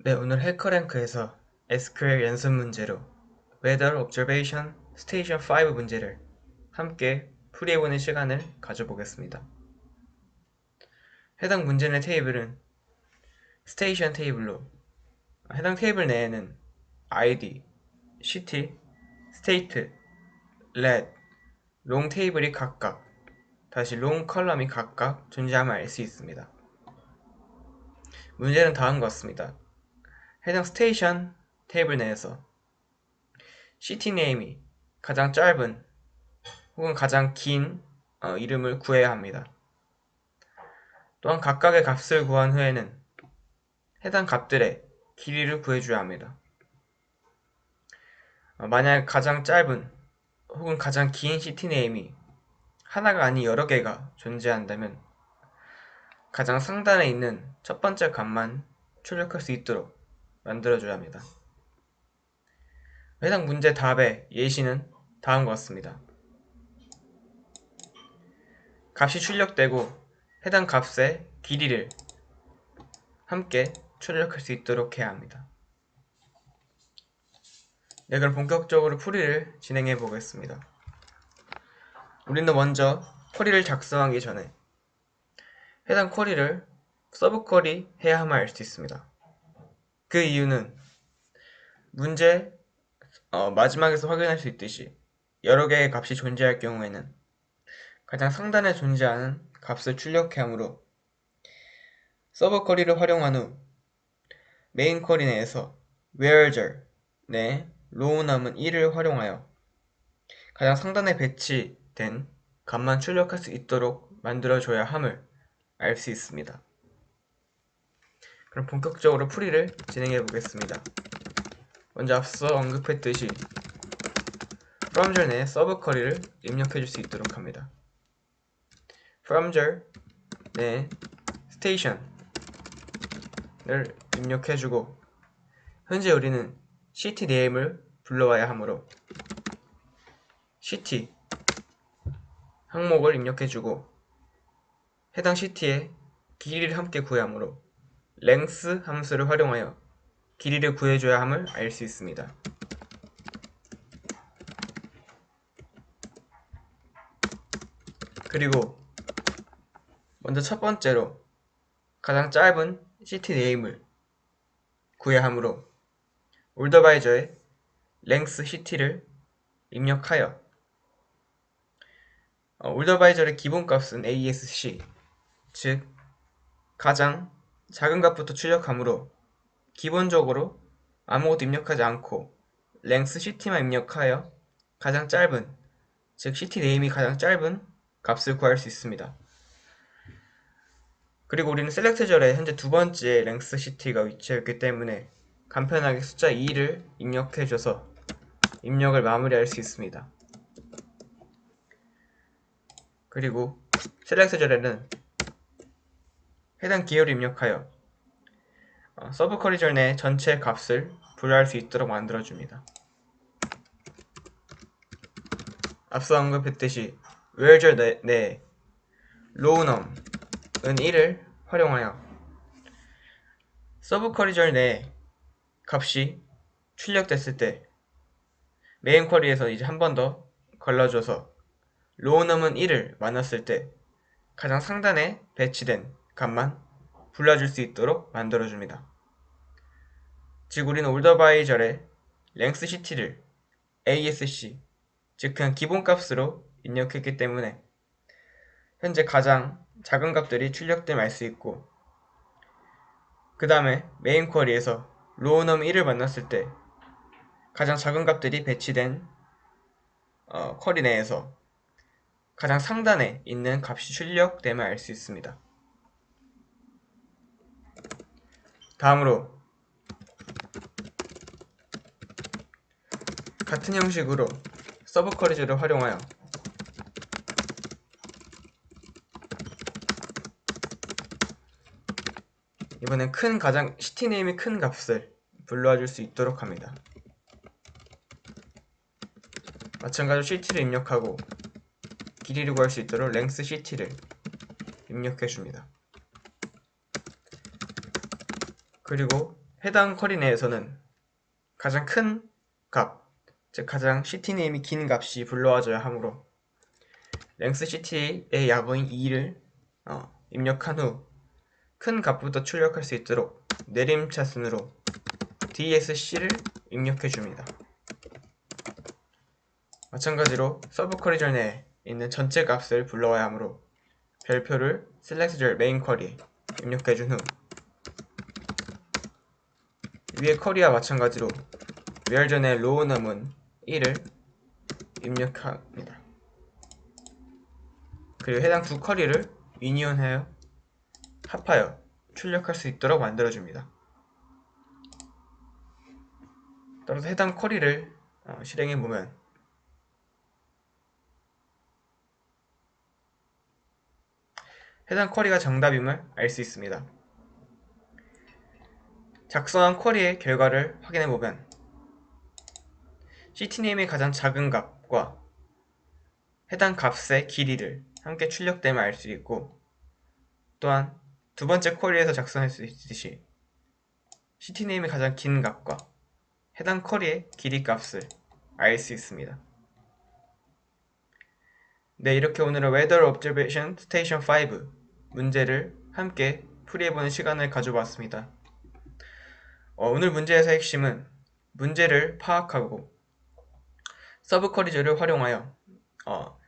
네, 오늘 해커랭크에서 SQL 연습 문제로 Weather Observation Station 5 문제를 함께 풀이해보는 시간을 가져보겠습니다. 해당 문제의 테이블은 스테이션 테이블로 해당 테이블 내에는 ID, City, State, Red, 롱 테이블이 각각 다시 롱 컬럼이 각각 존재함을 알 수 있습니다. 문제는 다음과 같습니다. 해당 스테이션 테이블 내에서 시티 네임이 가장 짧은 혹은 가장 긴 이름을 구해야 합니다. 또한 각각의 값을 구한 후에는 해당 값들의 길이를 구해줘야 합니다. 만약 가장 짧은 혹은 가장 긴 시티 네임이 하나가 아닌 여러 개가 존재한다면 가장 상단에 있는 첫 번째 값만 출력할 수 있도록 만들어줘야 합니다. 해당 문제 답의 예시는 다음과 같습니다. 값이 출력되고 해당 값의 길이를 함께 출력할 수 있도록 해야 합니다. 네, 그럼 본격적으로 풀이를 진행해 보겠습니다. 우리는 먼저 쿼리를 작성하기 전에 해당 쿼리를 서브 쿼리 해야 함을 알 수 있습니다. 그 이유는 문제 마지막에서 확인할 수 있듯이 여러 개의 값이 존재할 경우에는 가장 상단에 존재하는 값을 출력해야 하므로 서브 쿼리를 활용한 후 메인 쿼리 내에서 wherever 내 로우 남은 1을 활용하여 가장 상단에 배치된 값만 출력할 수 있도록 만들어줘야 함을 알 수 있습니다. 그럼 본격적으로 풀이를 진행해 보겠습니다. 먼저 앞서 언급했듯이 from절 내에 서브 쿼리를 입력해 줄 수 있도록 합니다. from절 내에 station을 입력해 주고 현재 우리는 city name을 불러와야 하므로 city 항목을 입력해 주고 해당 city의 길이를 함께 구해야 하므로 length 함수를 활용하여 길이를 구해줘야 함을 알 수 있습니다. 그리고 먼저 첫 번째로 가장 짧은 city name을 구해야 하므로 올더바이저의 length city를 입력하여 올더바이저의 기본값은 ASC 즉 가장 작은 값부터 출력하므로 기본적으로 아무것도 입력하지 않고 length city만 입력하여 가장 짧은 즉 city name이 가장 짧은 값을 구할 수 있습니다. 그리고 우리는 select절에 현재 두 번째 length city가 위치해 있기 때문에 간편하게 숫자 2를 입력해줘서 입력을 마무리할 수 있습니다. 그리고 select절에는 해당 기호를 입력하여 서브 쿼리절 내 전체 값을 분류할 수 있도록 만들어줍니다. 앞서 언급했듯이 where절 내 lowNum은 1을 활용하여 서브 쿼리절 내 값이 출력됐을 때 메인 쿼리에서 이제 한 번 더 걸러줘서 lowNum은 1을 만났을 때 가장 상단에 배치된 값만 불러줄 수 있도록 만들어줍니다. 즉 우리는 올더바이절의 length city를 ASC 즉 그냥 기본값으로 입력했기 때문에 현재 가장 작은 값들이 출력됨을 알 수 있고 그 다음에 메인 쿼리에서 lowNum 1을 만났을 때 가장 작은 값들이 배치된 쿼리 내에서 가장 상단에 있는 값이 출력됨을 알 수 있습니다. 다음으로 같은 형식으로 서브 쿼리즈를 활용하여 이번엔 가장 시티네임이 큰 값을 불러와 줄 수 있도록 합니다. 마찬가지로 city를 입력하고 길이를 구할 수 있도록 length city를 입력해 줍니다. 그리고 해당 쿼리 내에서는 가장 큰 값, 즉 가장 ctname이 긴 값이 불러와줘야 하므로 length ct의 야분인 2를 입력한 후 큰 값부터 출력할 수 있도록 내림차순으로 dsc를 입력해 줍니다. 마찬가지로 서브 쿼리절 내에 있는 전체 값을 불러와야 하므로 별표를 select절 메인 쿼리에 입력해 준 후 위의 쿼리와 마찬가지로 where 전에 row num은 1을 입력합니다. 그리고 해당 두 쿼리를 유니온하여 합하여 출력할 수 있도록 만들어줍니다. 따라서 해당 쿼리를 실행해보면 해당 쿼리가 정답임을 알 수 있습니다. 작성한 쿼리의 결과를 확인해보면 ctname의 가장 작은 값과 해당 값의 길이를 함께 출력됨을 알 수 있고, 또한 두 번째 쿼리에서 작성할 수 있듯이 ctname의 가장 긴 값과 해당 쿼리의 길이 값을 알 수 있습니다. 네, 이렇게 오늘은 Weather Observation Station 5 문제를 함께 풀이해보는 시간을 가져봤습니다. 오늘 문제에서의 핵심은 문제를 파악하고 서브 쿼리절을 활용하여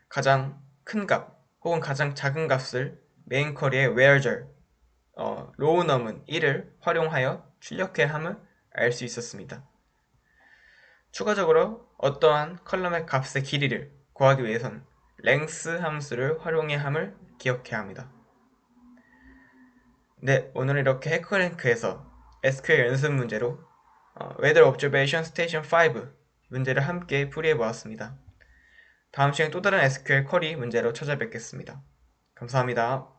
가장 큰 값 혹은 가장 작은 값을 메인 쿼리의 where절 row num은 1을 활용하여 출력해야 함을 알 수 있었습니다. 추가적으로 어떠한 컬럼의 값의 길이를 구하기 위해선 length 함수를 활용해야 함을 기억해야 합니다. 네, 오늘은 이렇게 해커랭크에서 SQL 연습 문제로 Weather Observation Station 5 문제를 함께 풀이해보았습니다. 다음 시간에 또 다른 SQL 쿼리 문제로 찾아뵙겠습니다. 감사합니다.